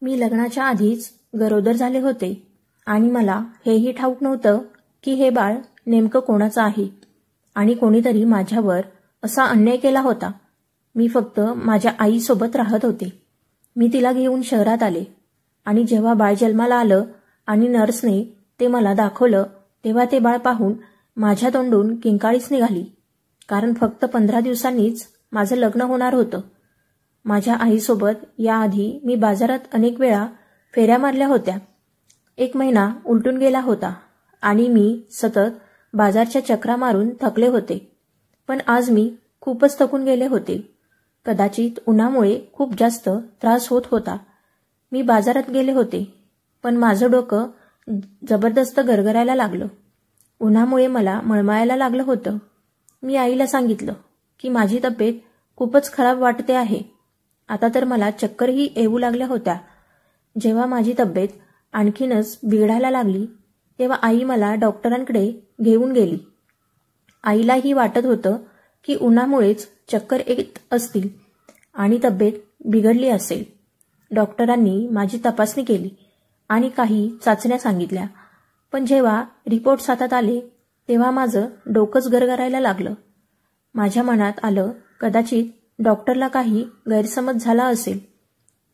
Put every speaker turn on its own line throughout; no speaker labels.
मी लग्नाच्या आधीच गरोदर झाले होते आणि मला हेही ठाऊक नव्हतं की हे बाळ नेमकं कोणाचं आहे आणि कोणीतरी माझ्यावर असा अन्याय केला होता. मी फक्त माझ्या आईसोबत राहत होते. मी तिला घेऊन शहरात आले आणि जेव्हा बाळ जन्माला आलं आणि नर्सने ते मला दाखवलं तेव्हा ते बाळ पाहून माझ्या तोंडून किंकाळीच निघाली, कारण फक्त 15 दिवसांनीच माझं लग्न होणार होतं. माझ्या आईसोबत याआधी मी बाजारात अनेक वेळा फेऱ्या मारल्या होत्या. 1 महिना उलटून गेला होता आणि मी सतत बाजारच्या चक्रा मारून थकले होते. पण आज मी खूपच थकून गेले होते. कदाचित उन्हामुळे खूप जास्त त्रास होत होता. मी बाजारात गेले होते, पण माझं डोकं जबरदस्त गरगरायला लागलं. उन्हामुळे मला मळमळायला लागलं होतं. मी आईला सांगितलं की माझी तब्येत खूपच खराब वाटते आहे. आता तर मला चक्करही येऊ लागल्या होत्या. जेव्हा माझी तब्येत आणखीनच बिघडायला लागली तेव्हा आई मला डॉक्टरांकडे घेऊन गेली. आईलाही वाटत होतं की उन्हामुळेच चक्कर येत असतील आणि तब्येत बिघडली असेल. डॉक्टरांनी माझी तपासणी केली आणि काही चाचण्या सांगितल्या. पण जेव्हा रिपोर्ट्स हातात आले तेव्हा माझं डोकंच गरगरायला लागलं. माझ्या मनात आलं कदाचित डॉक्टरला काही गैरसमज झाला असेल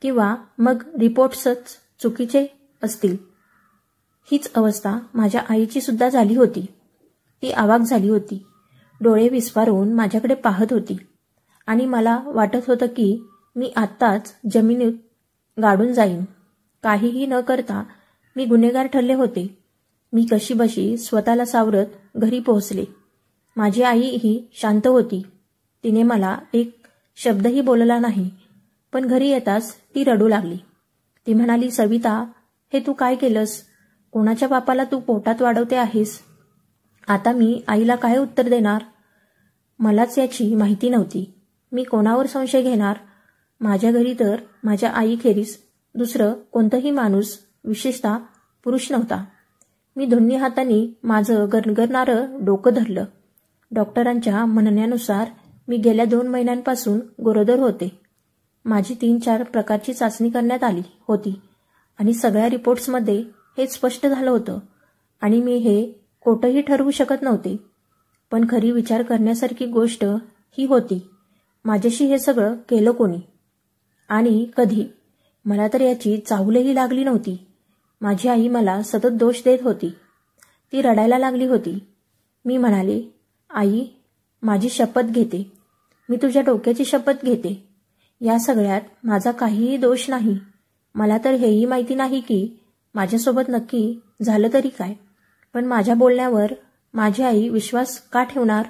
किंवा मग रिपोर्ट्सच चुकीचे असतील. हीच अवस्था माझ्या आईची सुद्धा झाली होती. ती अवाक झाली होती. डोळे विस्फारून माझ्याकडे पाहत होती आणि मला वाटत होतं की मी आत्ताच जमिनीत गाडून जाईन. काहीही न करता मी गुन्हेगार ठरले होते. मी कशीबशी स्वतःला सावरत घरी पोहोचले. माझी आईही शांत होती. तिने मला एक शब्दही बोलला नाही. पण घरी येताच ती रडू लागली. ती म्हणाली, सविता, हे तू काय केलंस? कोणाच्या बापाला तू पोटात वाढवते आहेस? आता मी आईला काय उत्तर देणार? मलाच याची माहिती नव्हती. मी कोणावर संशय घेणार? माझ्या घरी तर माझ्या आईखेरीज दुसरं कोणतंही माणूस, विशेषतः पुरुष नव्हता. मी दोन्ही हातांनी माझं गरगरणारं डोकं धरलं. डॉक्टरांच्या म्हणण्यानुसार मी गेल्या 2 महिन्यांपासून गरोदर होते. माझी 3-4 प्रकारची चाचणी करण्यात आली होती आणि सगळ्या रिपोर्ट्समध्ये हे स्पष्ट झालं होतं आणि मी हे खोटंही ठरवू शकत नव्हते. पण खरी विचार करण्यासारखी गोष्ट ही होती, माझ्याशी हे सगळं केलं कोणी आणि कधी? मला तर याची चाहूलही लागली नव्हती. माझी आई मला सतत दोष देत होती. ती रडायला लागली होती. मी म्हणाले, आई, माझी शपथ घेते, मी तुझ्या डोक्याची शपथ घेते. या सगळ्यात माझा काहीही दोष नाही. मला तर हेही माहिती नाही की माझ्यासोबत नक्की झालं तरी काय. पण माझ्या बोलण्यावर माझी आई विश्वास का ठेवणार?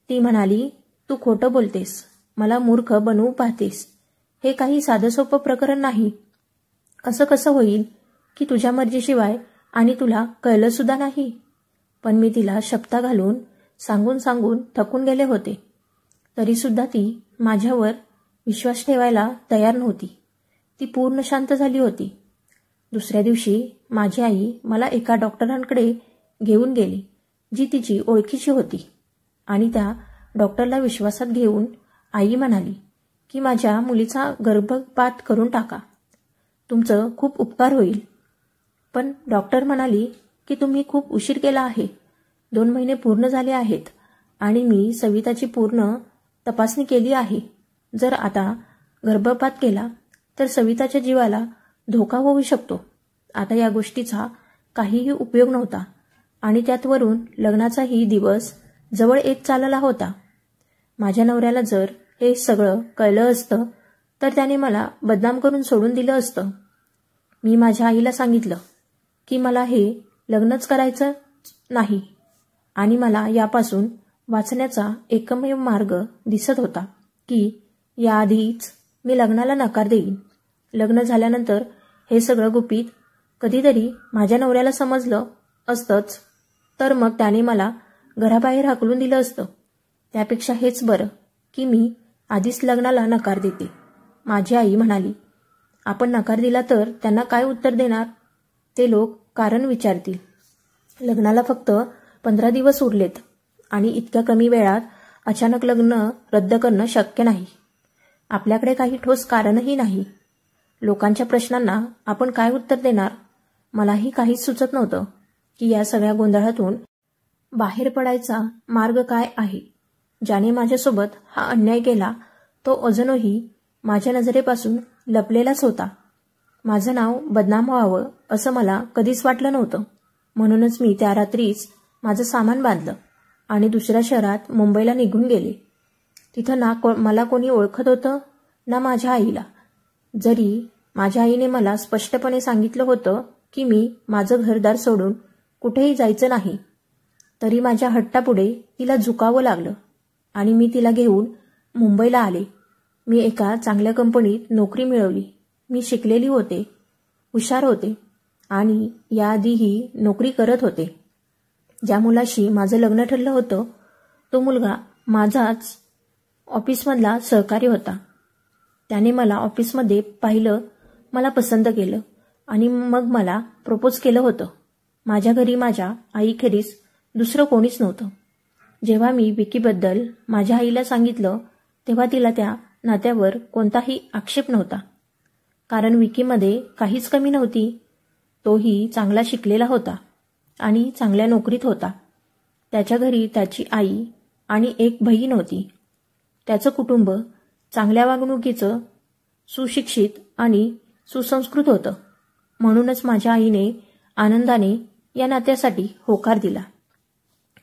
ती म्हणाली, तू खोटं बोलतेस, मला मूर्ख बनवू पाहतेस. हे काही साधं सोपं प्रकरण नाही. असं कसं होईल की तुझ्या मर्जीशिवाय आणि तुला कळलं सुद्धा नाही? पण मी तिला शपथा घालून सांगून थकून गेले होते. तरीसुद्धा ती माझ्यावर विश्वास ठेवायला तयार नव्हती. ती पूर्ण शांत झाली होती. दुसऱ्या दिवशी माझी आई मला एका डॉक्टरांकडे घेऊन गेली, जी तिची ओळखीची होती. आणि त्या डॉक्टरला विश्वासात घेऊन आई म्हणाली की माझ्या मुलीचा गर्भपात करून टाका, तुमचं खूप उपकार होईल. पण डॉक्टर म्हणाली की तुम्ही खूप उशीर केला आहे. 2 महिने पूर्ण झाले आहेत आणि मी सविताची पूर्ण तपासणी केली आहे. जर आता गर्भपात केला तर सविताच्या जीवाला धोका होऊ शकतो. आता या गोष्टीचा काहीही उपयोग नव्हता आणि त्यात वरून लग्नाचाही दिवस जवळ येत चालला होता. माझ्या नवऱ्याला जर हे सगळं कळलं असतं तर त्याने मला बदनाम करून सोडून दिलं असतं. मी माझ्या आईला सांगितलं की मला हे लग्नच करायचं नाही आणि मला यापासून वाचण्याचा एकमेव मार्ग दिसत होता की याआधीच मी लग्नाला नकार देईन. लग्न झाल्यानंतर हे सगळं गुपित कधीतरी माझ्या नवऱ्याला समजलं असतंच तर मग त्याने मला घराबाहेर हाकलून दिलं असतं. त्यापेक्षा हेच बरं की मी आधीच लग्नाला नकार देते. माझी आई म्हणाली, आपण नकार दिला तर त्यांना काय उत्तर देणार? ते लोक कारण विचारतील. लग्नाला फक्त 15 दिवस उरलेत आणि इतक्या कमी वेळात अचानक लग्न रद्द करणं शक्य नाही. आपल्याकडे काही ठोस कारणही नाही. लोकांच्या प्रश्नांना आपण काय उत्तर देणार? मलाही काहीच सुचत नव्हतं की या सगळ्या गोंधळातून बाहेर पडायचा मार्ग काय आहे. ज्याने माझ्यासोबत हा अन्याय केला तो अजूनही माझ्या नजरेपासून लपलेलाच होता. माझं नाव बदनाम व्हावं असं मला कधीच वाटलं नव्हतं. म्हणूनच मी त्या रात्रीच माझं सामान बांधलं आणि दुसऱ्या शहरात मुंबईला निघून गेले. तिथं ना मला कोणी ओळखत होतं ना माझ्या आईला. जरी माझ्या आईने मला स्पष्टपणे सांगितलं होतं की मी माझं घरदार सोडून कुठेही जायचं नाही, तरी माझ्या हट्टापुढे तिला झुकावं लागलं आणि मी तिला घेऊन मुंबईला आले. मी एका चांगल्या कंपनीत नोकरी मिळवली. मी शिकलेली होते, हुशार होते आणि याआधीही नोकरी करत होते. ज्या मुलाशी माझं लग्न ठरलं होतं तो मुलगा माझाच ऑफिसमधला सहकारी होता. त्याने मला ऑफिसमध्ये पाहिलं, मला पसंत केलं आणि मग मला प्रपोज केलं होतं. माझ्या घरी माझ्या आईखेरीज दुसरं कोणीच नव्हतं. जेव्हा मी विकीबद्दल माझ्या आईला सांगितलं तेव्हा तिला त्या नात्यावर कोणताही आक्षेप नव्हता, कारण विकीमध्ये काहीच कमी नव्हती. तोही चांगला शिकलेला होता आणि चांगल्या नोकरीत होता. त्याच्या घरी त्याची आई आणि एक बहीण होती. त्याचं कुटुंब चांगल्या वागणुकीचं, सुशिक्षित आणि सुसंस्कृत होतं. म्हणूनच माझ्या आईने आनंदाने या नात्यासाठी होकार दिला.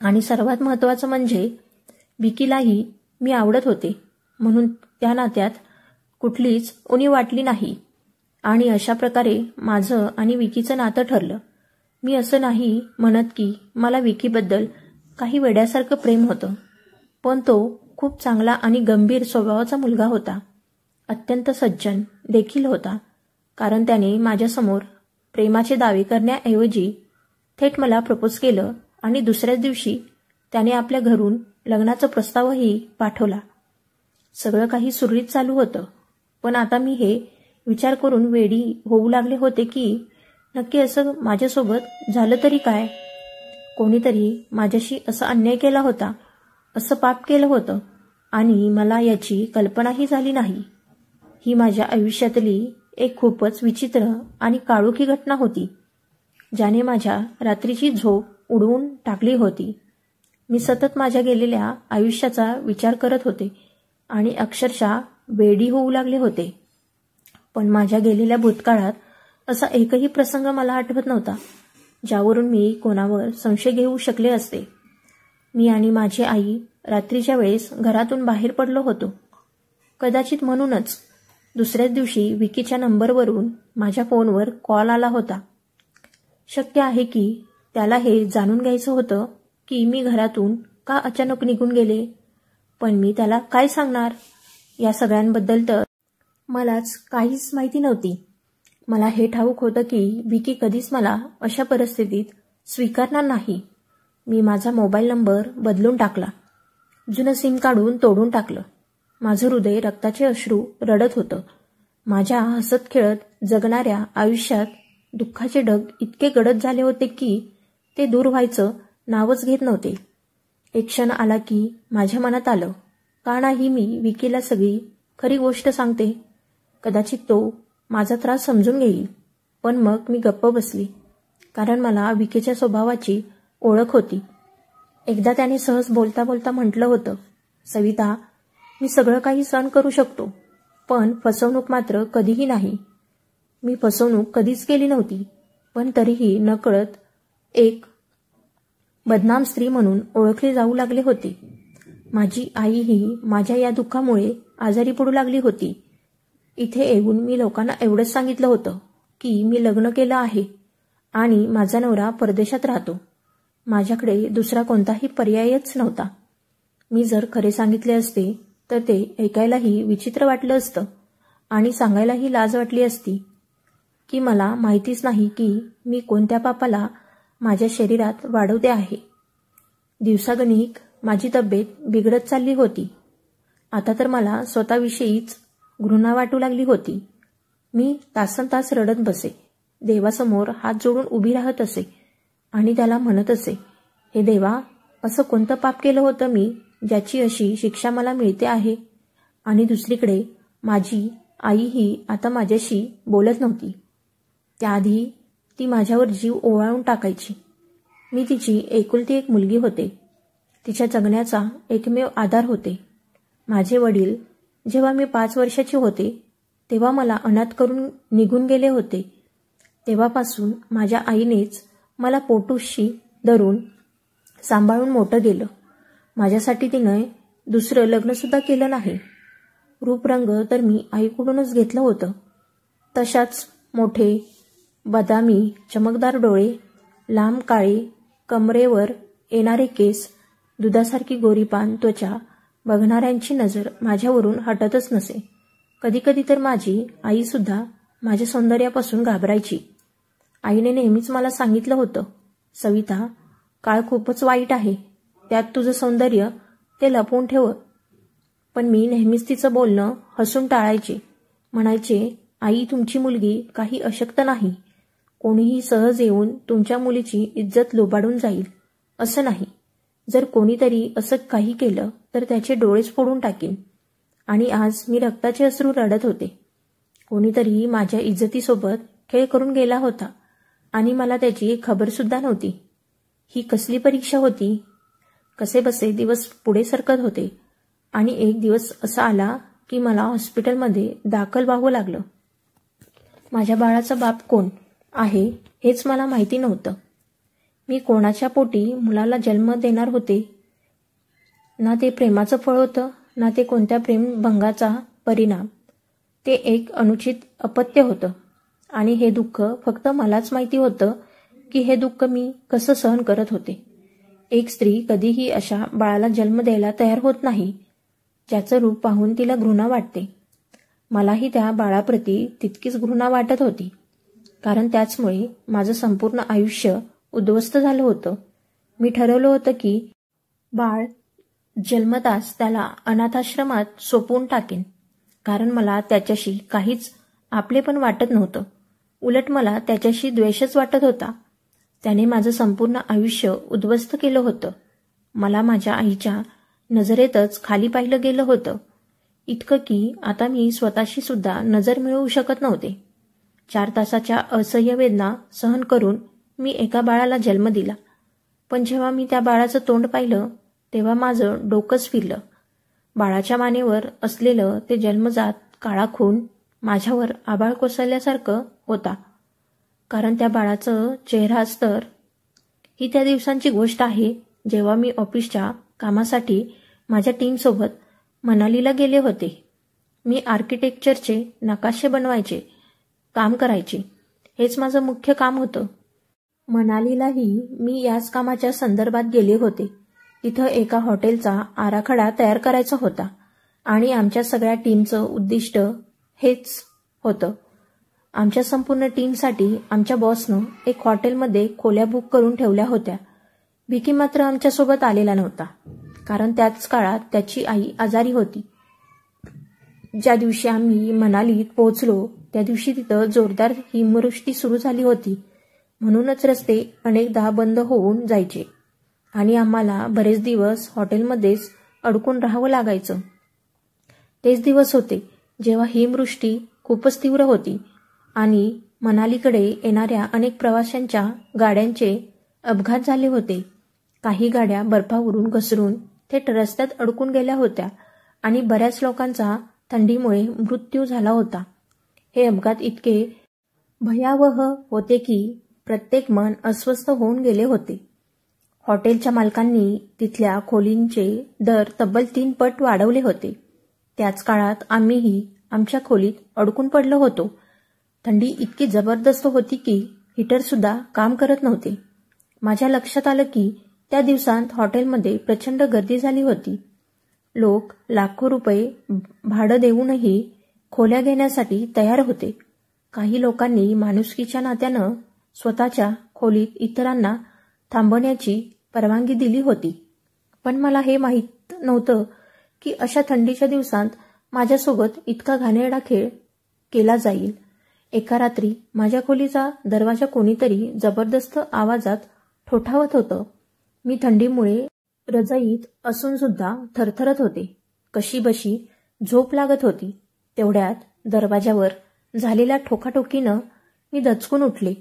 आणि सर्वात महत्त्वाचं म्हणजे विकीलाही मी आवडत होते, म्हणून त्या नात्यात कुठलीच उणीव वाटली नाही. आणि अशा प्रकारे माझं आणि विकीचं नातं ठरलं. मी असं नाही म्हणत की मला विकीबद्दल काही वेड्यासारखं प्रेम होतं, पण तो खूप चांगला आणि गंभीर स्वभावाचा मुलगा होता. अत्यंत सज्जन देखील होता, कारण त्याने माझ्यासमोर प्रेमाचे दावे करण्याऐवजी थेट मला प्रपोज केलं आणि दुसऱ्याच दिवशी त्याने आपल्या घरून लग्नाचा प्रस्तावही पाठवला. सगळं काही सुरळीत चालू होतं, पण आता मी हे विचार करून वेडी होऊ लागले होते की नक्की असं माझ्यासोबत झालं तरी काय? कोणीतरी माझ्याशी असा अन्याय केला होता, असं पाप केलं होतं आणि मला याची कल्पनाही झाली नाही. ही माझ्या आयुष्यातली एक खूपच विचित्र आणि काळोखी घटना होती, ज्याने माझ्या रात्रीची झोप उडवून टाकली होती. मी सतत माझ्या गेलेल्या आयुष्याचा विचार करत होते आणि अक्षरशः वेडी होऊ लागले होते. पण माझ्या गेलेल्या भूतकाळात असा एकही प्रसंग मला आठवत नव्हता ज्यावरून मी कोणावर संशय घेऊ शकले असते. मी आणि माझी आई रात्रीच्या वेळेस घरातून बाहेर पडलो होतो. कदाचित म्हणूनच दुसऱ्याच दिवशी विकीच्या नंबरवरून माझ्या फोनवर कॉल आला होता. शक्य आहे की त्याला हे जाणून घ्यायचं होतं की मी घरातून का अचानक निघून गेले. पण मी त्याला काय सांगणार? या सगळ्यांबद्दल तर मलाच काहीच माहिती नव्हती. मला हे ठाऊक होतं की विकी कधीच मला अशा परिस्थितीत स्वीकारणार नाही. मी माझा मोबाईल नंबर बदलून टाकला, जुनं सिम काढून तोडून टाकलं. माझं हृदय रक्ताचे अश्रू रडत होतं. माझ्या हसत खेळत जगणाऱ्या आयुष्यात दुःखाचे ढग इतके गडद झाले होते की ते दूर व्हायचं नावच घेत नव्हते. एक क्षण आला की माझ्या मनात आलं, का नाही मी विकीला सगळी खरी गोष्ट सांगते. कदाचित तो माझा त्रास समजून घेईल. पण मग मी गप्प बसली, कारण मला विकीच्या स्वभावाची ओळख होती. एकदा त्याने सहज बोलता बोलता म्हटलं होतं, सविता, मी सगळं काही सहन करू शकतो, पण फसवणूक मात्र कधीही नाही. मी फसवणूक कधीच केली नव्हती, पण तरीही नकळत एक बदनाम स्त्री म्हणून ओळखले जाऊ लागले होते. माझी आईही माझ्या या दुःखामुळे आजारी पडू लागली होती. इथे येऊन मी लोकांना एवढंच सांगितलं होतं की मी लग्न केलं आहे आणि माझा नवरा परदेशात राहतो. माझ्याकडे दुसरा कोणताही पर्यायच नव्हता. मी जर खरे सांगितले असते तर ते ऐकायलाही विचित्र वाटलं असतं आणि सांगायलाही लाज वाटली असती की मला माहितीच नाही की मी कोणत्या पापाला माझ्या शरीरात वाढवते आहे. दिवसागणिक माझी तब्येत बिघडत चालली होती. आता तर मला स्वतःविषयीच घृणा वाटू लागली होती. मी तासनतास रडत बसे, देवासमोर हात जोडून उभी राहत असे आणि त्याला म्हणत असे, हे देवा, असं कोणतं पाप केलं होतं मी ज्याची अशी शिक्षा मला मिळते आहे. आणि दुसरीकडे माझी आईही आता माझ्याशी बोलत नव्हती. त्याआधी ती माझ्यावर जीव ओवाळून टाकायची. मी तिची एकुलती एक मुलगी होते. तिच्या जगण्याचा एकमेव आधार होते. माझे वडील जेव्हा मी 5 वर्षाची होते तेव्हा मला अनाथ करून निघून गेले होते. तेव्हापासून माझ्या आईनेच मला पोटूशी धरून सांभाळून मोठं केलं. माझ्यासाठी तिनं दुसरं लग्नसुद्धा केलं नाही. रूपरंग तर मी आईकडूनच घेतलं होतं. तशाच मोठे बदामी चमकदार डोळे, लांब काळे कमरेवर येणारे केस, दुधासारखी गोरीपान त्वचा बघणाऱ्यांची नजर माझ्यावरून हटतच नसे. कधीकधी तर माझी आईसुद्धा माझ्या सौंदर्यापासून घाबरायची. आईने नेहमीच मला सांगितलं होतं, सविता, काळ खूपच वाईट आहे. त्यात तुझं सौंदर्य ते लपवून ठेव. पण मी नेहमीच तिचं बोलणं हसून टाळायचे. म्हणायचे, आई, तुमची मुलगी काही अशक्त नाही. कोणीही सहज येऊन तुमच्या मुलीची इज्जत लुबाडून जाईल असं नाही. जर कोणीतरी असं काही केलं तर त्याचे डोळेच फोडून टाकीन. आणि आज मी रक्ताचे अश्रू रडत होते. कोणीतरी माझ्या इज्जतीसोबत खेळ करून गेला होता आणि मला त्याची खबरसुद्धा नव्हती. ही कसली परीक्षा होती? कसेबसे दिवस पुढे सरकत होते आणि एक दिवस असा आला की मला हॉस्पिटलमध्ये दाखल व्हावं लागलं. माझ्या बाळाचा बाप कोण आहे हेच मला माहिती नव्हतं. मी कोणाच्या पोटी मुलाला जन्म देणार होते? ना ते प्रेमाचं फळ होतं, ना ते कोणत्या प्रेमभंगाचा परिणाम. ते एक अनुचित अपत्य होतं. आणि हे दुःख फक्त मलाच माहिती होतं की हे दुःख मी कसं सहन करत होते. एक स्त्री कधीही अशा बाळाला जन्म द्यायला तयार होत नाही, ज्याचं रूप पाहून तिला घृणा वाटते. मलाही त्या बाळाप्रती तितकीच घृणा वाटत होती, कारण त्याचमुळे माझं संपूर्ण आयुष्य उद्ध्वस्त झालं होतं. मी ठरवलं होतं की बाळ जन्मताच त्याला अनाथाश्रमात सोपवून टाकेन, कारण मला त्याच्याशी काहीच आपलेपण वाटत नव्हतं. उलट मला त्याच्याशी द्वेषच वाटत होता. त्याने माझं संपूर्ण आयुष्य उद्ध्वस्त केलं होतं. मला माझ्या आईच्या नजरेतच खाली पाहिलं गेलं होतं, इतकं की आता मी स्वतःशी सुद्धा नजर मिळवू शकत नव्हते. 4 तासाच्या असह्य वेदना सहन करून मी एका बाळाला जन्म दिला. पण जेव्हा मी त्या बाळाचं तोंड पाहिलं तेव्हा माझं डोकंच फिरलं. बाळाच्या मानेवर असलेलं ते जन्मजात काळा खून माझ्यावर आभाळ कोसळल्यासारखं होता. कारण त्या बाळाचं चेहराच तर. ही त्या दिवसांची गोष्ट आहे जेव्हा मी ऑफिसच्या कामासाठी माझ्या टीमसोबत मनालीला गेले होते. मी आर्किटेक्चरचे नकाशे बनवायचे काम करायचे. हेच माझं मुख्य काम होतं. मनालीलाही मी याच कामाच्या संदर्भात गेले होते. तिथं एका हॉटेलचा आराखडा तयार करायचा होता आणि आमच्या सगळ्या टीमचं उद्दिष्ट हेच होतं. आमच्या संपूर्ण टीमसाठी आमच्या बॉसनं एक हॉटेलमध्ये खोल्या बुक करून ठेवल्या होत्या. विकी मात्र आमच्यासोबत आलेला नव्हता, कारण त्याच काळात त्याची आई आजारी होती. ज्या दिवशी आम्ही मनालीत पोहोचलो त्या दिवशी तिथं जोरदार हिमवृष्टी सुरू झाली होती. म्हणूनच रस्ते अनेकदा बंद होऊन जायचे आणि आम्हाला बरेच दिवस हॉटेलमध्येच अडकून राहावं लागायचं. तेच दिवस होते जेव्हा हिमवृष्टी खूपच तीव्र होती आणि मनालीकडे येणाऱ्या अनेक प्रवाशांच्या गाड्यांचे अपघात झाले होते. काही गाड्या बर्फावरून घसरून थेट रस्त्यात अडकून गेल्या होत्या आणि बऱ्याच लोकांचा थंडीमुळे मृत्यू झाला होता. हे अपघात इतके भयावह होते की प्रत्येक मन अस्वस्थ होऊन गेले होते. हॉटेलच्या मालकांनी तिथल्या खोलींचे दर तब्बल 3 पट वाढवले होते. त्याच काळात आम्हीही आमच्या खोलीत अडकून पडलो होतो. थंडी इतकी जबरदस्त होती की हीटरसुद्धा काम करत नव्हते. माझ्या लक्षात आलं की त्या दिवसांत हॉटेलमध्ये प्रचंड गर्दी झाली होती. लोक लाखो रुपये भाडं देऊनही खोल्या घेण्यासाठी तयार होते. काही लोकांनी माणुसकीच्या नात्यानं स्वतःच्या खोलीत इतरांना थांबण्याची परवानगी दिली होती. पण मला हे माहीत नव्हतं की अशा थंडीच्या दिवसांत माझ्यासोबत इतका घाणेरडा खेळ केला जाईल. एका रात्री माझ्या खोलीचा दरवाजा कोणीतरी जबरदस्त आवाजात ठोठावत होतं. मी थंडीमुळे रजाईत असून सुद्धा थरथरत होते. कशीबशी झोप लागत होती. तेवढ्यात दरवाजावर झालेल्या ठोकाठोकीनं मी दचकून उठले.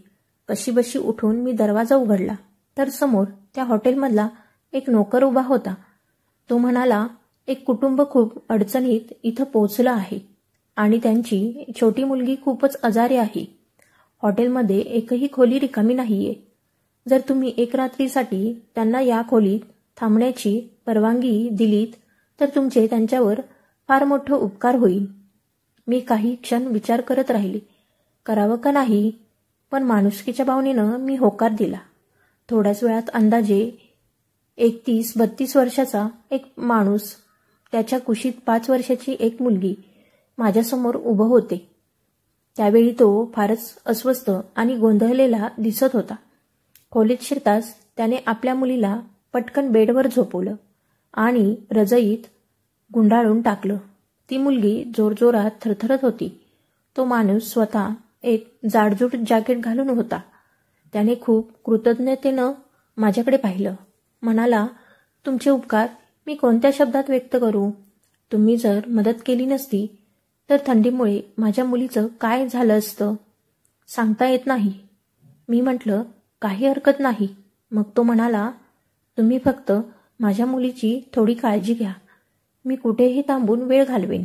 कशीबशी उठून मी दरवाजा उघडला तर समोर त्या हॉटेलमधला एक नोकर उभा होता. तो म्हणाला, एक कुटुंब खूप अडचणीत इथं पोहोचलं आहे आणि त्यांची छोटी मुलगी खूपच आजारी आहे. हॉटेलमध्ये एकही खोली रिकामी नाहीये. जर तुम्ही एक रात्रीसाठी त्यांना या खोलीत थांबण्याची परवानगी दिलीत तर तुमचे त्यांच्यावर फार मोठं उपकार होईल. मी काही क्षण विचार करत राहिले, करावं का नाही, पण माणुसकीच्या भावनेनं मी होकार दिला. थोड्याच वेळात अंदाजे 31-32 वर्षाचा एक माणूस, त्याच्या कुशीत 5 वर्षाची एक मुलगी माझ्यासमोर उभं होते. त्यावेळी तो फारच अस्वस्थ आणि गोंधळलेला दिसत होता. खोलीत शिरताच त्याने आपल्या मुलीला पटकन बेडवर झोपवलं आणि रजईत गुंडाळून टाकलं. ती मुलगी जोरजोरात थरथरत होती. तो माणूस स्वतः एक जाडजूड जॅकेट घालून होता. त्याने खूप कृतज्ञतेनं माझ्याकडे पाहिलं. म्हणाला, तुमचे उपकार मी कोणत्या शब्दात व्यक्त करू? तुम्ही जर मदत केली नसती तर थंडीमुळे माझ्या मुलीचं काय झालं असतं सांगता येत नाही. मी म्हटलं, काही हरकत नाही. मग तो म्हणाला, तुम्ही फक्त माझ्या मुलीची थोडी काळजी घ्या. मी कुठेही थांबून वेळ घालवेन.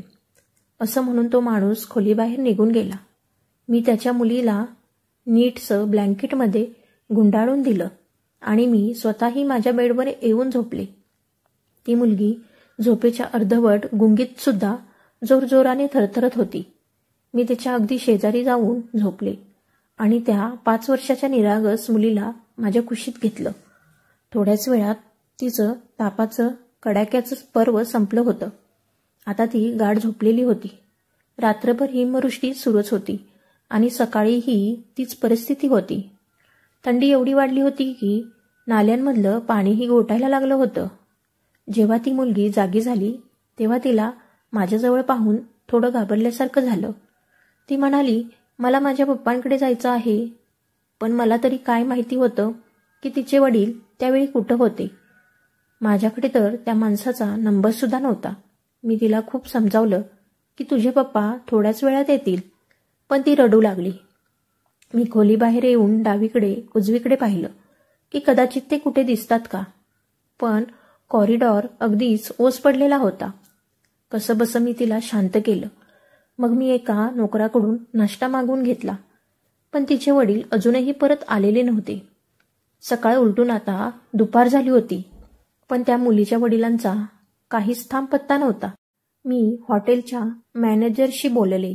असं म्हणून तो माणूस खोलीबाहेर निघून गेला. मी त्याच्या मुलीला नीटसं ब्लँकेटमध्ये गुंडाळून दिलं आणि मी स्वतःही माझ्या बेडवर येऊन झोपले. ती मुलगी झोपेच्या अर्धवट गुंगीत सुद्धा जोरजोराने थरथरत होती. मी त्याच्या अगदी शेजारी जाऊन झोपले आणि त्या 5 वर्षाच्या निरागस मुलीला माझ्या कुशीत घेतलं. थोड्याच वेळात तिचं तापाचं कडाक्याचं पर्व संपलं होतं. आता ती गाढ झोपलेली होती. रात्रभर हिमवृष्टी सुरूच होती आणि सकाळीही तीच परिस्थिती होती. थंडी एवढी वाढली होती की नाल्यांमधलं पाणीही गोटायला लागलं होतं. जेव्हा ती मुलगी जागी झाली तेव्हा तिला माझ्याजवळ पाहून थोडं घाबरल्यासारखं झालं. ती म्हणाली, मला माझ्या पप्पांकडे जायचं आहे. पण मला तरी काय माहिती होतं की तिचे वडील त्यावेळी कुठं होते. माझ्याकडे तर त्या माणसाचा नंबरसुद्धा नव्हता. मी तिला खूप समजावलं की तुझे पप्पा थोड्याच वेळात येतील, पण ती रडू लागली. मी खोलीबाहेर येऊन डावीकडे उजवीकडे पाहिलं की कदाचित ते कुठे दिसतात का, पण कॉरिडॉर अगदीच ओस पडलेला होता. कसंबसं मी तिला शांत केलं. मग मी एका नोकराकडून नाश्ता मागवून घेतला, पण तिचे वडील अजूनही परत आलेले नव्हते. सकाळ उलटून आता दुपार झाली होती, पण त्या मुलीच्या वडिलांचा काहीच थांब पत्ता नव्हता. मी हॉटेलच्या मॅनेजरशी बोलले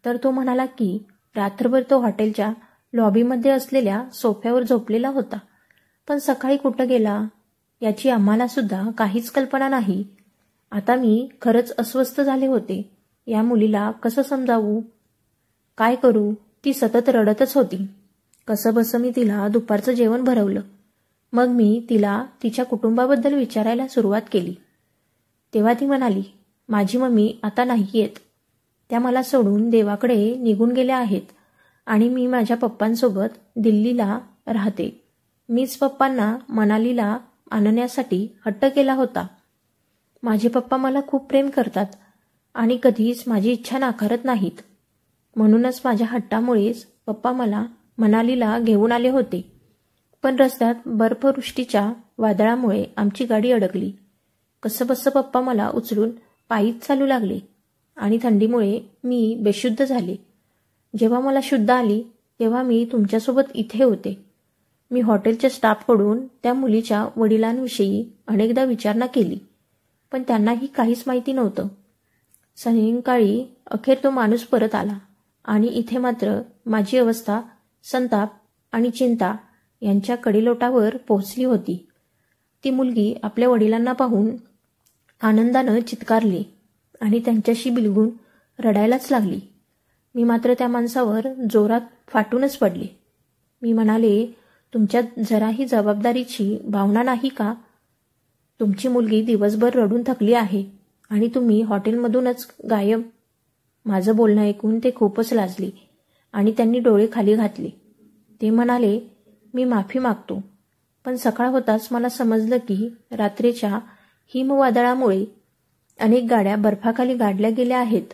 तर तो म्हणाला की रात्रभर तो हॉटेलच्या लॉबीमध्ये असलेल्या सोफ्यावर झोपलेला होता, पण सकाळी कुठं गेला याची आम्हाला सुद्धा काहीच कल्पना नाही. आता मी खरंच अस्वस्थ झाले होते. या मुलीला कसं समजावू, काय करू? ती सतत रडतच होती. कसंबसं मी तिला दुपारचं जेवण भरवलं. मग मी तिला तिच्या कुटुंबाबद्दल विचारायला सुरुवात केली. तेव्हा ती म्हणाली, माझी मम्मी आता नाही येत. त्या मला सोडून देवाकडे निघून गेल्या आहेत आणि मी माझ्या पप्पांसोबत दिल्लीला राहते. मीच पप्पांना मनालीला आणण्यासाठी हट्ट केला होता. माझे पप्पा मला खूप प्रेम करतात आणि कधीच माझी इच्छा नाकारत नाहीत. म्हणूनच माझ्या हट्टामुळेच पप्पा मला मनालीला घेऊन आले होते. पण रस्त्यात बर्फवृष्टीच्या वादळामुळे आमची गाडी अडकली. कसंबसं पप्पा मला उचलून पायीच चालू लागले आणि थंडीमुळे मी बेशुद्ध झाले. जेव्हा मला शुद्ध आली तेव्हा मी तुमच्यासोबत इथे होते. मी हॉटेलच्या स्टाफकडून त्या मुलीच्या वडिलांविषयी अनेकदा विचारणा केली, पण त्यांनाही काहीच माहिती नव्हतं. सायंकाळी अखेर तो माणूस परत आला आणि इथे मात्र माझी अवस्था संताप आणि चिंता यांच्या कडेलोटावर पोहोचली होती. ती मुलगी आपल्या वडिलांना पाहून आनंदानं चित्कारली आणि त्यांच्याशी बिलगून रडायलाच लागली. मी मात्र त्या माणसावर जोरात फाटूनच पडले. मी म्हणाले, तुमच्यात जराही जबाबदारीची भावना नाही का? तुमची मुलगी दिवसभर रडून थकली आहे आणि तुम्ही हॉटेलमधूनच गायब. माझं बोलणं ऐकून ते खूपच लाजले आणि त्यांनी डोळे खाली घातले. ते म्हणाले, मी माफी मागतो, पण सकाळ होताच मला समजलं की रात्रीच्या हिमवादळामुळे अनेक गाड्या बर्फाखाली गाडल्या गेल्या आहेत.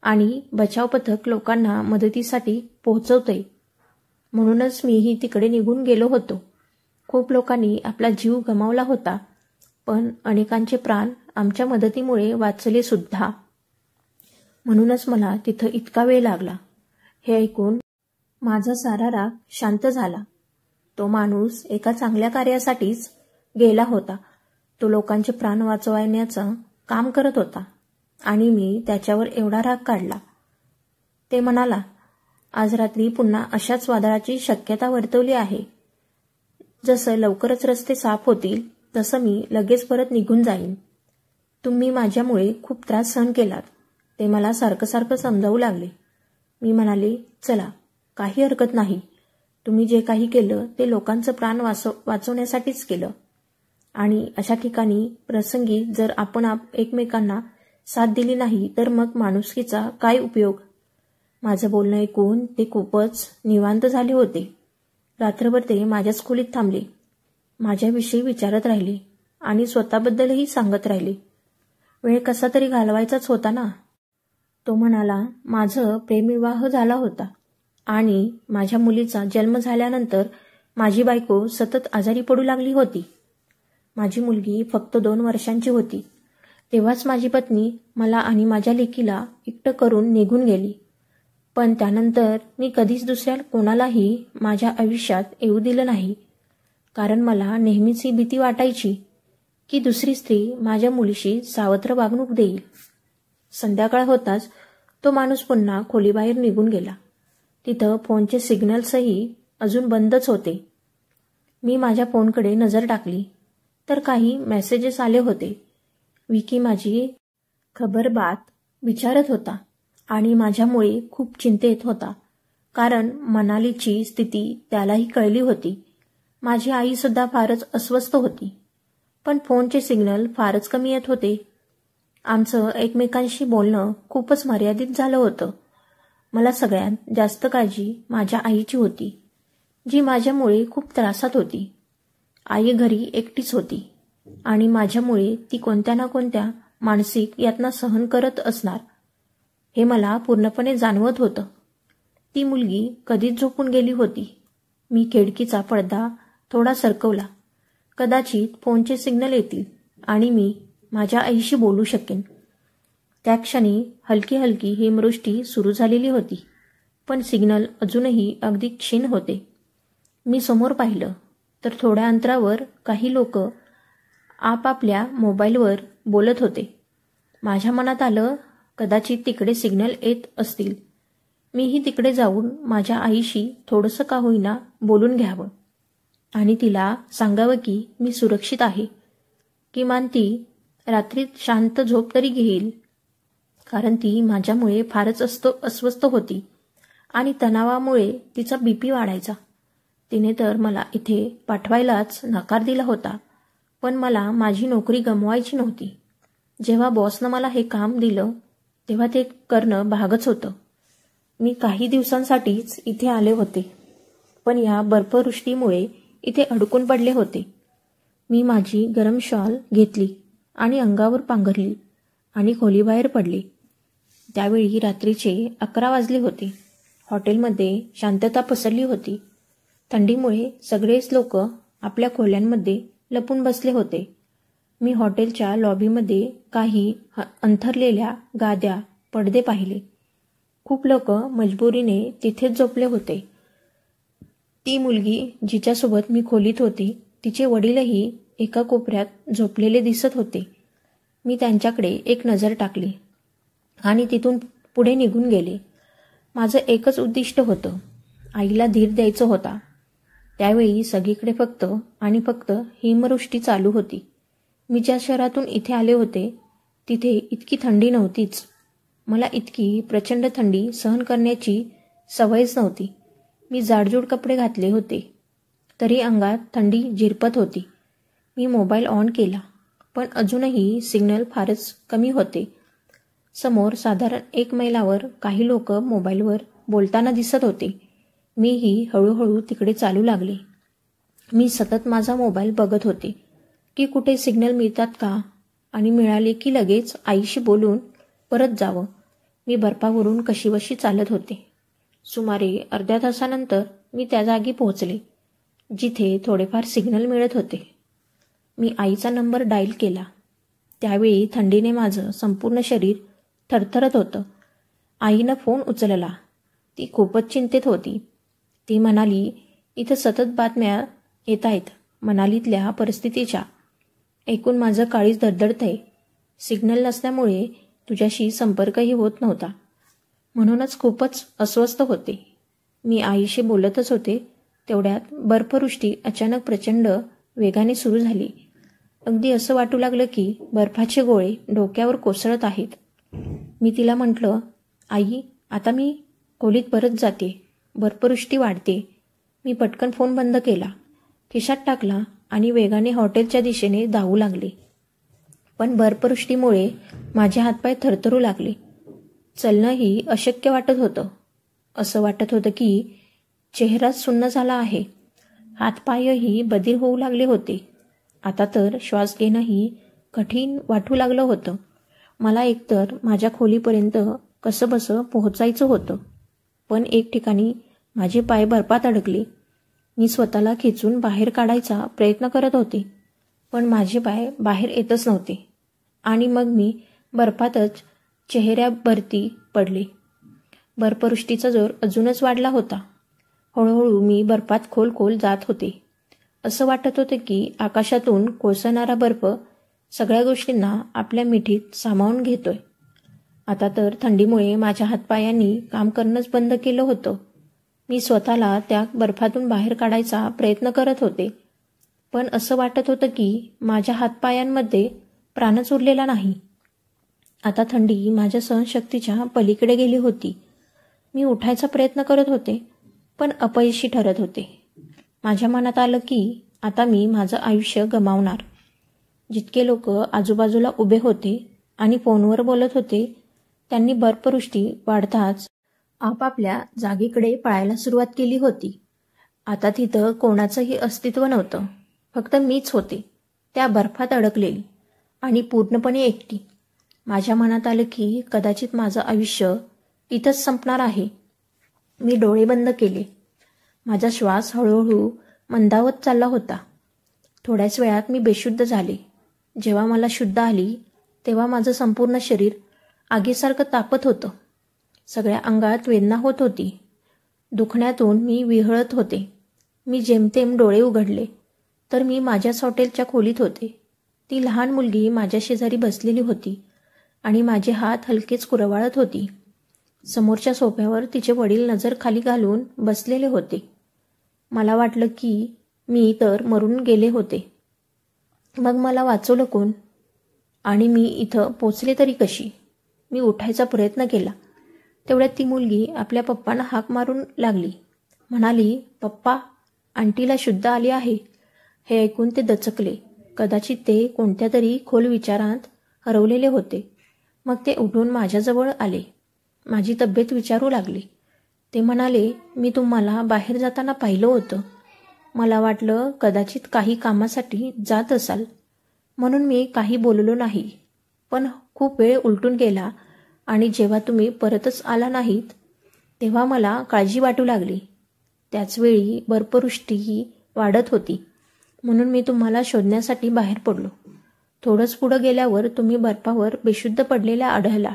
आणि बचाव पथक लोकांना मदतीसाठी पोहोचवते. म्हणूनच मीही तिकडे निघून गेलो होतो. खूप लोकांनी आपला जीव गमावला होता, पण अनेकांचे प्राण आमच्या मदतीमुळे वाचले सुद्धा. म्हणूनच मला तिथं इतका वेळ लागला. हे ऐकून माझा सारा राग शांत झाला. तो माणूस एका चांगल्या कार्यासाठीच गेला होता. तो लोकांचे प्राण वाचवण्याचं काम करत होता आणि मी त्याच्यावर एवढा राग काढला. ते म्हणाला, आज रात्री पुन्हा अशाच वादळाची शक्यता वर्तवली आहे. जसं लवकरच रस्ते साफ होतील तसं मी लगेच परत निघून जाईन. तुम्ही माझ्यामुळे खूप त्रास सहन केलात, ते मला सारखं सारखं समजावू लागले. मी म्हणाले, चला, काही हरकत नाही. तुम्ही जे काही केलं ते लोकांचं प्राण वाचवण्यासाठीच केलं. आणि अशा ठिकाणी प्रसंगी जर आपण एकमेकांना साथ दिली नाही तर मग माणुसकीचा काय उपयोग. माझं बोलणं ऐकून ते खूपच निवांत झाले होते. रात्रभर ते माझ्याच खोलीत थांबले. माझ्याविषयी विचारत राहिले आणि स्वतःबद्दलही सांगत राहिले. वेळ कसा तरी घालवायचाच होता ना. तो म्हणाला, माझं प्रेमविवाह झाला होता आणि माझ्या मुलीचा जन्म झाल्यानंतर माझी बायको सतत आजारी पडू लागली होती. माझी मुलगी फक्त 2 वर्षांची होती. तेव्हाच माझी पत्नी मला आणि माझ्या लेकीला एकटं करून निघून गेली. पण त्यानंतर मी कधीच दुसऱ्या कोणालाही माझ्या आयुष्यात येऊ दिलं नाही, कारण मला नेहमीच ही भीती वाटायची की दुसरी स्त्री माझ्या मुलीशी सावत्र वागणूक देईल. संध्याकाळ होताच तो माणूस पुन्हा खोलीबाहेर निघून गेला. तिथं फोनचे सिग्नल्सही अजून बंदच होते. मी माझ्या फोनकडे नजर टाकली तर काही मेसेजेस आले होते. विकी माझी खबरबात विचारत होता आणि माझ्यामुळे खूप चिंतेत होता, कारण मनालीची स्थिती त्यालाही कळली होती. माझी आई सुद्धा फारच अस्वस्थ होती, पण फोनचे सिग्नल फारच कमी येत होते. आमचं एकमेकांशी बोलणं खूपच मर्यादित झालं होतं. मला सगळ्यात जास्त काळजी माझ्या आईची होती, जी माझ्यामुळे खूप त्रासात होती. आई घरी एकटीच होती आणि माझ्यामुळे ती कोणत्या ना कोणत्या मानसिक यातना सहन करत असणार, हे मला पूर्णपणे जाणवत होतं. ती मुलगी कधीच झोपून गेली होती. मी खिडकीचा पडदा थोडा सरकवला. कदाचित फोनचे सिग्नल येतील आणि मी माझ्या आईशी बोलू शकेन. त्या क्षणी हलकी हलकी हिमवृष्टी सुरू झालेली होती, पण सिग्नल अजूनही अगदी क्षीण होते. मी समोर पाहिलं तर थोड्या अंतरावर काही लोक आपापल्या मोबाईलवर बोलत होते. माझ्या मनात आलं, कदाचित तिकडे सिग्नल येत असतील. मीही तिकडे जाऊन माझ्या आईशी थोडंसं का होईना बोलून घ्यावं आणि तिला सांगावं की मी सुरक्षित आहे. किमान ती रात्रीत शांत झोप तरी घेईल, कारण ती माझ्यामुळे फारच अस्वस्थ होती आणि तणावामुळे तिचा BP वाढायचा. तिने तर मला इथे पाठवायलाच नकार दिला होता, पण मला माझी नोकरी गमवायची नव्हती. जेव्हा बॉसनं मला हे काम दिलं तेव्हा ते करणं भागच होतं. मी काही दिवसांसाठीच इथे आले होते, पण या बर्फवृष्टीमुळे इथे अडकून पडले होते. मी माझी गरम शॉल घेतली आणि अंगावर पांघरली आणि खोलीबाहेर पडले. त्यावेळी रात्रीचे 11 वाजले होते. हॉटेलमध्ये शांतता पसरली होती. थंडीमुळे सगळेच लोक आपल्या खोल्यांमध्ये लपून बसले होते. मी हॉटेलच्या लॉबीमध्ये काही अंथरलेल्या गाद्या, पडदे पाहिले. खूप लोक मजबुरीने तिथेच झोपले होते. ती मुलगी जिच्यासोबत मी खोलीत होती, तिचे वडीलही एका कोपऱ्यात झोपलेले दिसत होते. मी त्यांच्याकडे एक नजर टाकली आणि तिथून पुढे निघून गेले. माझं एकच उद्दिष्ट होतं, आईला धीर द्यायचं होता. त्यावेळी सगळीकडे फक्त आणि फक्त हिमवृष्टी चालू होती. मी ज्या शहरातून इथे आले होते तिथे इतकी थंडी नव्हतीच. मला इतकी प्रचंड थंडी सहन करण्याची सवयच नव्हती. मी जाडजूड कपडे घातले होते, तरी अंगात थंडी झिरपत होती. मी मोबाईल ऑन केला, पण अजूनही सिग्नल फारच कमी होते. समोर साधारण 1 मैलावर काही लोक मोबाईलवर बोलताना दिसत होते. मीही हळूहळू तिकडे चालू लागले. मी सतत माझा मोबाईल बघत होते की कुठे सिग्नल मिळतात का, आणि मिळाले की लगेच आईशी बोलून परत जावं. मी बर्फावरून कशीबशी चालत होते. सुमारे अर्ध्या तासानंतर मी त्या जागी पोहोचले जिथे थोडेफार सिग्नल मिळत होते. मी आईचा नंबर डायल केला. त्यावेळी थंडीने माझं संपूर्ण शरीर थरथरत होतं. आईनं फोन उचलला. ती खूपच चिंतेत होती. ती म्हणाली, इथं सतत बातम्या येत आहेत मनालीतल्या परिस्थितीच्या. ऐकून माझं काळीज धडधडतंय. सिग्नल नसल्यामुळे तुझ्याशी संपर्कही होत नव्हता. म्हणूनच खूपच अस्वस्थ होते. मी आईशी बोलतच होते तेवढ्यात बर्फवृष्टी अचानक प्रचंड वेगाने सुरू झाली. अगदी असं वाटू लागलं की बर्फाचे गोळे डोक्यावर कोसळत आहेत. मी तिला म्हटलं, आई आता मी खोलीत परत जाते. बर्फवृष्टी वाढते. मी पटकन फोन बंद केला, खिशात टाकला आणि वेगाने हॉटेलच्या दिशेने धावू लागले. पण बर्फवृष्टीमुळे माझे हातपाय थरथरू लागले. चलणंही अशक्य वाटत होतं. असं वाटत होतं की चेहराच सुन्न झाला आहे. हातपायही बधीर होऊ लागले होते. आता तर श्वास घेणंही कठीण वाटू लागलं होतं. मला एकतर माझ्या खोलीपर्यंत कसंबसं पोहोचायचं होतं, पण एक ठिकाणी माझे पाय बर्फात अडकले. मी स्वतःला खेचून बाहेर काढायचा प्रयत्न करत होते, पण माझे पाय बाहेर येतच नव्हते आणि मग मी बर्फातच चेहऱ्याभरती पडले. बर्फवृष्टीचा जोर अजूनच वाढला होता. हळूहळू मी बर्फात खोल खोल जात होते. असं वाटत होतं की आकाशातून कोसळणारा बर्फ सगळ्या गोष्टींना आपल्या मिठीत सामावून घेतोय. आता तर थंडीमुळे माझ्या हातपायांनी काम करणंच बंद केलं होतं. मी स्वतःला त्या बर्फातून बाहेर काढायचा प्रयत्न करत होते, पण असं वाटत होतं की माझ्या हातपायांमध्ये प्राणच उरलेला नाही. आता थंडी माझ्या सहनशक्तीच्या पलीकडे गेली होती. मी उठायचा प्रयत्न करत होते, पण अपयशी ठरत होते. माझ्या मनात आलं की आता मी माझं आयुष्य गमावणार. जितके लोक आजूबाजूला उभे होते आणि फोनवर बोलत होते त्यांनी बर्फवृष्टी वाढताच आपापल्या जागेकडे पळायला सुरुवात केली होती. आता तिथं कोणाचंही अस्तित्व नव्हतं. फक्त मीच होते, त्या बर्फात अडकलेली आणि पूर्णपणे एकटी. माझ्या मनात आलं की कदाचित माझं आयुष्य इथंच संपणार आहे. मी डोळे बंद केले. माझा श्वास हळूहळू मंदावत चालला होता. थोड्याच वेळात मी बेशुद्ध झाले. जेव्हा मला शुद्ध आली तेव्हा माझं संपूर्ण शरीर आगीसारखं तापत होतं. सगळ्या अंगात वेदना होत होती. दुखण्यातून मी विहळत होते. मी जेमतेम डोळे उघडले तर मी माझ्याच हॉटेलच्या खोलीत होते. ती लहान मुलगी माझ्या शेजारी बसलेली होती आणि माझे हात हलकेच कुरवाळत होती. समोरच्या सोफ्यावर तिचे वडील नजर खाली घालून बसलेले होते. मला वाटलं की मी तर मरून गेले होते. मग मला वाचवलं कोण आणि मी इथं पोचले तरी कशी? मी उठायचा प्रयत्न केला. तेवढ्यात ती मुलगी आपल्या पप्पांना हाक मारून लागली. म्हणाली, पप्पा, आंटीला शुद्ध आली आहे. हे ऐकून ते दचकले. कदाचित ते कोणत्या तरी खोल विचारांत हरवलेले होते. मग ते उठून माझ्याजवळ आले. माझी तब्येत विचारू लागले. ते म्हणाले, मी तुम्हाला बाहेर जाताना पाहिलं होतं. मला वाटलं कदाचित काही कामासाठी जात असाल म्हणून मी काही बोललो नाही. पण खूप वेळ उलटून गेला आणि जेव्हा तुम्ही परतच आला नाहीत तेव्हा मला काळजी वाटू लागली. त्याचवेळी बर्फवृष्टीही वाढत होती म्हणून मी तुम्हाला शोधण्यासाठी बाहेर पडलो. थोडंच पुढं गेल्यावर तुम्ही बर्फावर बेशुद्ध पडलेला आढळला.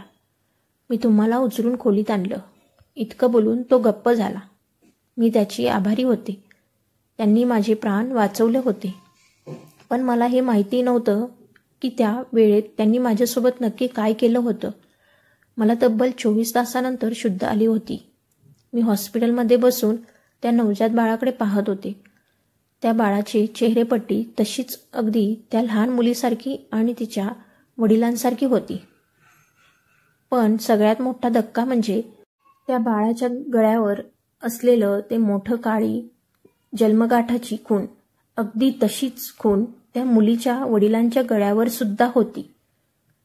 मी तुम्हाला उचलून खोलीत आणलं. इतकं बोलून तो गप्प झाला. मी त्याची आभारी होते. त्यांनी माझे प्राण वाचवले होते. पण मला हे माहिती नव्हतं की त्या वेळेत त्यांनी माझ्यासोबत नक्की काय केलं होतं. मला तब्बल 24 तासानंतर शुद्ध आली होती. मी हॉस्पिटलमध्ये बसून त्या नवजात बाळाकडे पाहत होते. त्या बाळाची चेहरेपट्टी तशीच अगदी त्या लहान मुलीसारखी आणि तिच्या वडिलांसारखी होती. पण सगळ्यात मोठा धक्का म्हणजे त्या बाळाच्या गळ्यावर असलेलं ते मोठं काळी जन्मगाठाची खूण, अगदी तशीच खूण त्या मुलीच्या वडिलांच्या गळ्यावर सुद्धा होती.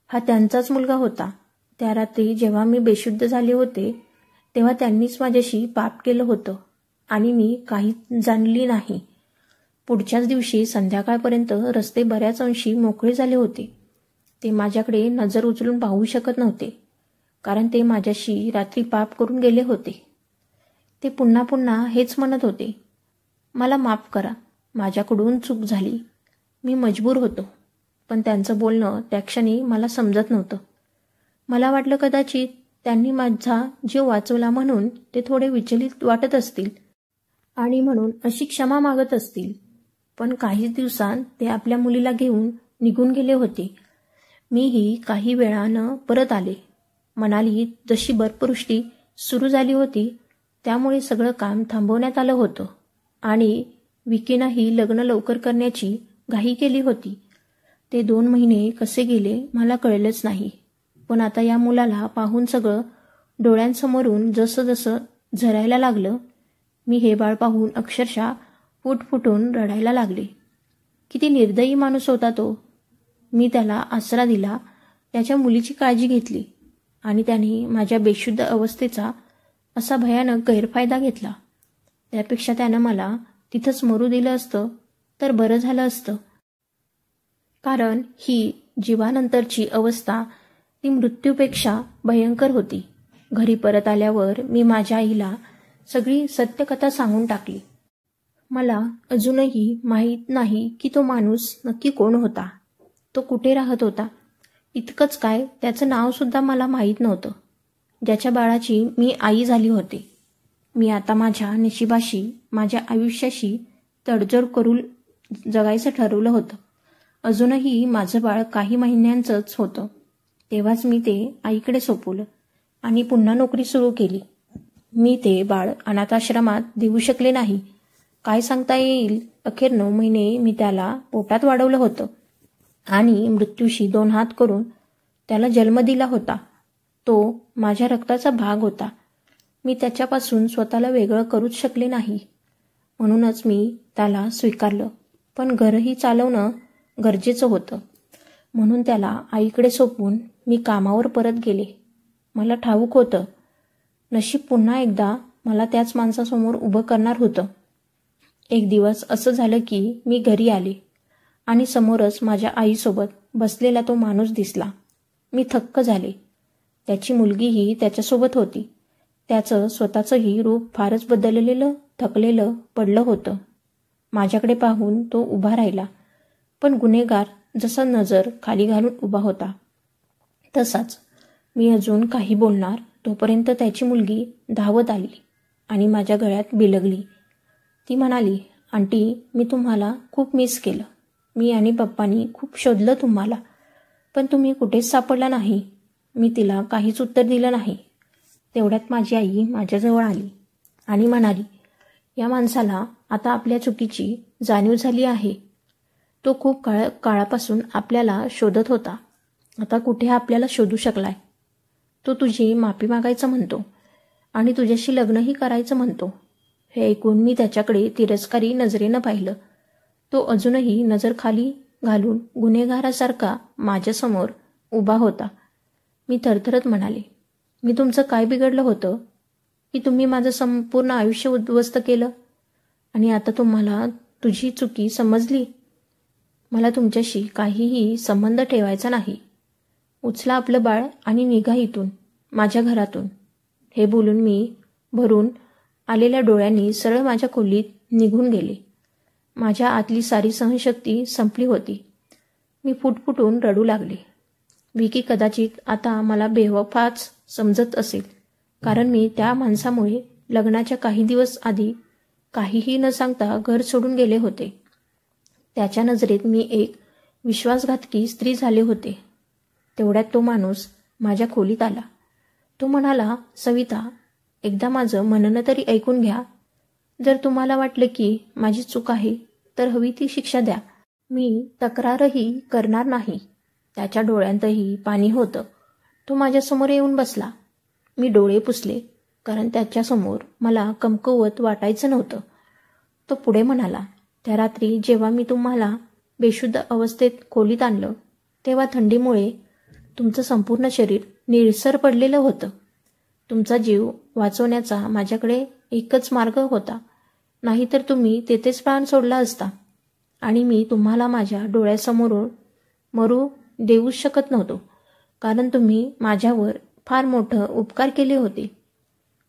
हा त्यांचाच मुलगा होता. त्या रात्री जेव्हा मी बेशुद्ध झाले होते तेव्हा त्यांनीच माझ्याशी पाप केलं होतं आणि मी काही जाणली नाही. पुढच्याच दिवशी संध्याकाळपर्यंत रस्ते बऱ्याच अंशी मोकळे झाले होते. ते माझ्याकडे नजर उचलून पाहू शकत नव्हते. कारण ते माझ्याशी रात्री पाप करून गेले होते. ते पुन्हा पुन्हा हेच म्हणत होते, मला माफ करा, माझ्याकडून चूक झाली, मी मजबूर होतो. पण त्यांचं बोलणं त्या क्षणी मला समजत नव्हतं. मला वाटलं कदाचित त्यांनी माझा जीव वाचवला म्हणून ते थोडे विचलित वाटत असतील आणि म्हणून अशी क्षमा मागत असतील. पण काही दिवसांत ते आपल्या मुलीला घेऊन निघून गेले होते. मीही काही वेळानं परत आले. मनाली जशी बर्फवृष्टी सुरू झाली होती त्यामुळे सगळं काम थांबवण्यात आलं होतं आणि विकीनंही लग्न लवकर करण्याची घाई केली होती. ते 2 महिने कसे गेले मला कळलंच नाही. पण आता या मुलाला पाहून सगळं डोळ्यांसमोरून जसं जसं झरायला लागलं. मी हे बाळ पाहून अक्षरशः फुटफुटून रडायला लागले. किती निर्दयी माणूस होता तो. मी त्याला आसरा दिला, त्याच्या मुलीची काळजी घेतली आणि त्याने माझ्या बेशुद्ध अवस्थेचा असा भयानक गैरफायदा घेतला. त्यापेक्षा त्यानं मला तिथंच मरू दिलं असतं तर बरं झालं असतं. कारण ही जीवानंतरची अवस्था ती मृत्यूपेक्षा भयंकर होती. घरी परत आल्यावर मी माझ्या आईला सगळी सत्यकथा सांगून टाकली. मला अजूनही माहीत नाही की तो माणूस नक्की कोण होता, तो कुठे राहत होता. इतकंच काय, त्याचं नावसुद्धा मला माहीत नव्हतं, ज्याच्या बाळाची मी आई झाली होते. मी आता माझ्या नशिबाशी, माझ्या आयुष्याशी तडजोड करून जगायचं ठरवलं होतं. अजूनही माझं बाळ काही महिन्यांचंच होतं. तेव्हाच मी ते आईकडे सोपवलं आणि पुन्हा नोकरी सुरू केली. मी ते बाळ अनाथाश्रमात देऊ शकले नाही. काय सांगता येईल, अखेर 9 महिने मी त्याला पोटात वाढवलं होतं आणि मृत्यूशी 2 हात करून त्याला जन्म दिला होता. तो माझ्या रक्ताचा भाग होता. मी त्याच्यापासून स्वतःला वेगळं करूच शकले नाही. म्हणूनच मी त्याला स्वीकारलं. पण घरही चालवणं गरजेचं होतं. म्हणून त्याला आईकडे सोपवून मी कामावर परत गेले. मला ठाऊक होतं, नशीब पुन्हा एकदा मला त्याच माणसासमोर उभं करणार होतं. एक दिवस असं झालं की मी घरी आले आणि समोरच माझ्या आईसोबत बसलेला तो माणूस दिसला. मी थक्क झाले. त्याची मुलगीही त्याच्यासोबत होती. त्याचं स्वतःचंही रूप फारच बदललेलं, थकलेलं पडलं होतं. माझ्याकडे पाहून तो उभा राहिला. पण गुन्हेगार जसा नजर खाली घालून उभा होता तसाच. मी अजून काही बोलणार तोपर्यंत त्याची मुलगी धावत आली आणि माझ्या गळ्यात बिलगली. ती म्हणाली, आंटी, मी तुम्हाला खूप मिस केलं. मी आणि पप्पांनी खूप शोधलं तुम्हाला, पण तुम्ही कुठेच सापडला नाही. मी तिला काहीच उत्तर दिलं नाही. तेवढ्यात माझी आई माझ्याजवळ आली आणि म्हणाली, या माणसाला आता आपल्या चुकीची जाणीव झाली आहे. तो खूप काळापासून आपल्याला शोधत होता. आता कुठे आपल्याला शोधू शकलाय. तो तुझी माफी मागायचं म्हणतो आणि तुझ्याशी लग्नही करायचं म्हणतो. हे ऐकून मी त्याच्याकडे तिरस्कारी नजरेनं पाहिलं. तो अजूनही नजर खाली घालून गुन्हेगारासारखा माझ्यासमोर उभा होता. मी थरथरत म्हणाले, मी तुमचं काय बिघडलं होतं की तुम्ही माझं संपूर्ण आयुष्य उद्ध्वस्त केलं आणि आता तुम्हाला तुझी चुकी समजली. मला तुमच्याशी काहीही संबंध ठेवायचा नाही. उचला आपलं बाळ आणि निघा इथून, माझ्या घरातून. हे बोलून मी भरून आलेल्या डोळ्यांनी सरळ माझ्या खोलीत निघून गेले. माझ्या आतली सारी सहनशक्ती संपली होती. मी फुटफुटून रडू लागले. विकी कदाचित आता मला बेवफाच समजत असेल, कारण मी त्या माणसामुळे लग्नाच्या काही दिवस आधी काहीही न सांगता घर सोडून गेले होते. त्याच्या नजरेत मी एक विश्वासघातकी स्त्री झाले होते. तेवढ्यात तो माणूस माझ्या खोलीत आला. तो म्हणाला, सविता, एकदा माझं म्हणणं तरी ऐकून घ्या. जर तुम्हाला वाटलं की माझी चूक आहे तर हवी ती शिक्षा द्या. मी तक्रारही करणार नाही. त्याच्या डोळ्यांतही पाणी होतं. तो माझ्यासमोर येऊन बसला. मी डोळे पुसले, कारण त्याच्यासमोर मला कमकुवत वाटायचं नव्हतं. तो पुढे म्हणाला, त्या रात्री जेव्हा मी तुम्हाला बेशुद्ध अवस्थेत खोलीत आणलं तेव्हा थंडीमुळे तुमचं संपूर्ण शरीर निळसर पडलेलं होतं. तुमचा जीव वाचवण्याचा माझ्याकडे एकच मार्ग होता, नाहीतर तुम्ही तेथेच प्राण सोडला असता आणि मी तुम्हाला माझ्या डोळ्यासमोरून मरू देऊ शकत नव्हतो, कारण तुम्ही माझ्यावर फार मोठं उपकार केले होते.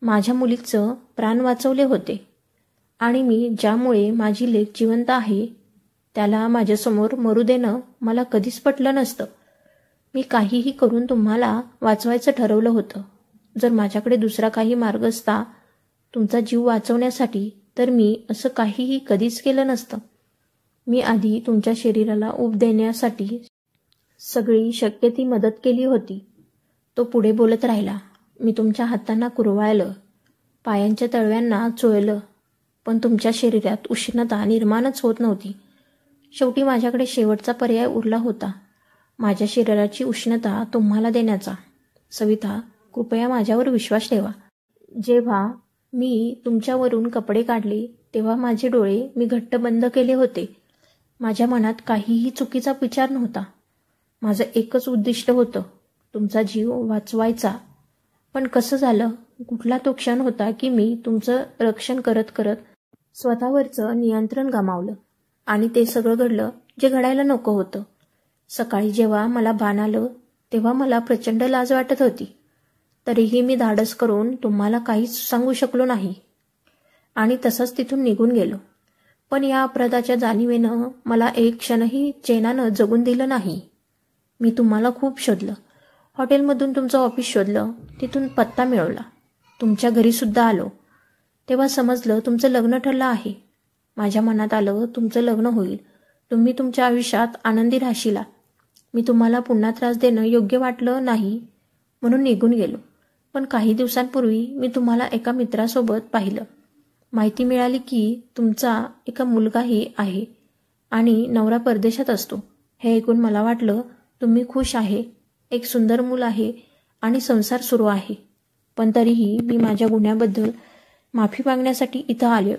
माझ्या मुलीचं प्राण वाचवले होते आणि मी ज्यामुळे माझी लेक जिवंत आहे त्याला माझ्यासमोर मरू देणं मला कधीच पटलं नसतं. मी काहीही करून तुम्हाला वाचवायचं ठरवलं होतं. जर माझ्याकडे दुसरा काही मार्ग असता तुमचा जीव वाचवण्यासाठी तर मी असं काहीही कधीच केलं नसतं. मी आधी तुमच्या शरीराला ऊब देण्यासाठी सगळी शक्य ती मदत केली होती. तो पुढे बोलत राहिला. मी तुमच्या हातांना कुरवाळलं, पायांच्या तळव्यांना चोळलं, पण तुमच्या शरीरात उष्णता निर्माणच होत नव्हती. शेवटी माझ्याकडे शेवटचा पर्याय उरला होता, माझ्या शरीराची उष्णता तुम्हाला देण्याचा. सविता, कृपया माझ्यावर विश्वास ठेवा. जेव्हा मी तुमच्यावरून कपडे काढले तेव्हा माझे डोळे मी घट्ट बंद केले होते. माझ्या मनात काहीही चुकीचा विचार नव्हता. माझं एकच उद्दिष्ट होतं, तुमचा जीव वाचवायचा. पण कसं झालं, कुठला तो क्षण होता की मी तुमचं रक्षण करत करत स्वतःवरचं नियंत्रण गमावलं आणि ते सगळं घडलं जे घडायला नको होतं. सकाळी जेव्हा मला भान आलं तेव्हा मला प्रचंड लाज वाटत होती. तरीही मी धाडस करून तुम्हाला काहीच सांगू शकलो नाही आणि तसंच तिथून निघून गेलो. पण या अपराधाच्या जाणीवेनं मला एक क्षणही चैनानं जगून दिलं नाही. मी तुम्हाला खूप शोधलं. हॉटेलमधून तुमचं ऑफिस शोधलं, तिथून पत्ता मिळवला, तुमच्या घरीसुद्धा आलो. तेव्हा समजलं तुमचं लग्न ठरलं आहे. माझ्या मनात आलं तुमचं लग्न होईल, तुम्ही तुमच्या आयुष्यात आनंदी राहशीला. मी तुम्हाला पुन्हा त्रास देणं योग्य वाटलं नाही म्हणून निघून गेलो. पण काही दिवसांपूर्वी मी तुम्हाला एका मित्रासोबत पाहिलं. माहिती मिळाली की तुमचा एका मुलगाही आहे आणि नवरा परदेशात असतो. हे ऐकून मला वाटलं तुम्ही खुश आहे, एक सुंदर मूल आहे आणि संसार सुरू आहे. पण तरीही मी माझ्या गुन्ह्याबद्दल माफी मागण्यासाठी इथं आले.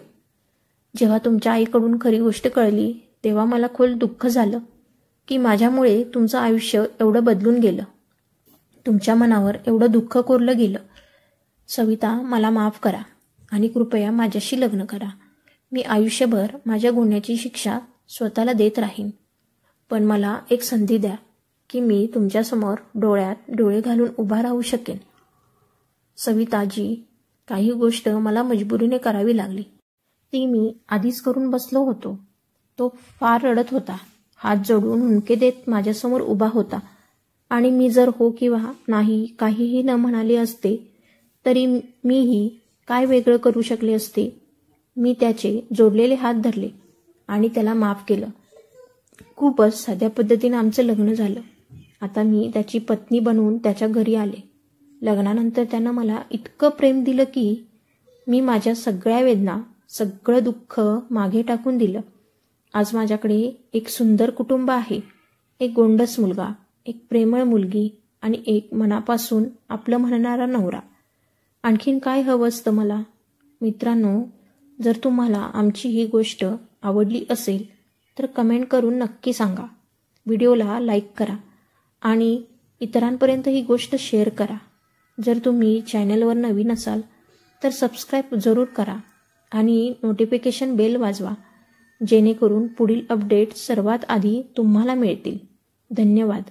जेव्हा तुमच्या आईकडून खरी गोष्ट कळली तेव्हा मला खोल दुःख झालं की माझ्यामुळे तुमचं आयुष्य एवढं बदलून गेलं, तुमच्या मनावर एवढं दुःख कोरलं गेलं. सविता, मला माफ करा आणि कृपया माझ्याशी लग्न करा. मी आयुष्यभर माझ्या गुन्ह्याची शिक्षा स्वतःला देत राहीन. पण मला एक संधी द्या की मी तुमच्यासमोर डोळ्यात डोळे घालून उभा राहू शकेन. सविताजी, काही गोष्ट मला मजबुरीने करावी लागली. ती मी आधीच करून बसलो होतो. तो फार रडत होता, हात जोडून हुंदके देत माझ्यासमोर उभा होता आणि मी जर हो किंवा नाही काहीही न म्हणाले असते तरी मीही काय वेगळं करू शकले असते. मी त्याचे जोडलेले हात धरले आणि त्याला माफ केलं. खूपच साध्या पद्धतीने आमचं लग्न झालं. आता मी त्याची पत्नी बनवून त्याच्या घरी आले. लग्नानंतर त्यानं मला इतकं प्रेम दिलं की मी माझ्या सगळ्या वेदना, सगळं दुःख मागे टाकून दिलं. आज माझ्याकडे एक सुंदर कुटुंब आहे, एक गोंडस मुलगा, एक प्रेमळ मुलगी आणि एक मनापासून आपलं म्हणणारा नवरा. आणखीन काय हवं असतं मला? मित्रांनो, जर तुम्हाला आमची ही गोष्ट आवडली असेल तर कमेंट करून नक्की सांगा. व्हिडिओला लाईक करा आणि इतरांपर्यंत ही गोष्ट शेअर करा. जर तुम्ही चॅनलवर नवीन असाल तर सबस्क्राईब जरूर करा आणि नोटिफिकेशन बेल वाजवा, जेणेकरून पुढील अपडेट सर्वात आधी तुम्हाला मिळतील. धन्यवाद.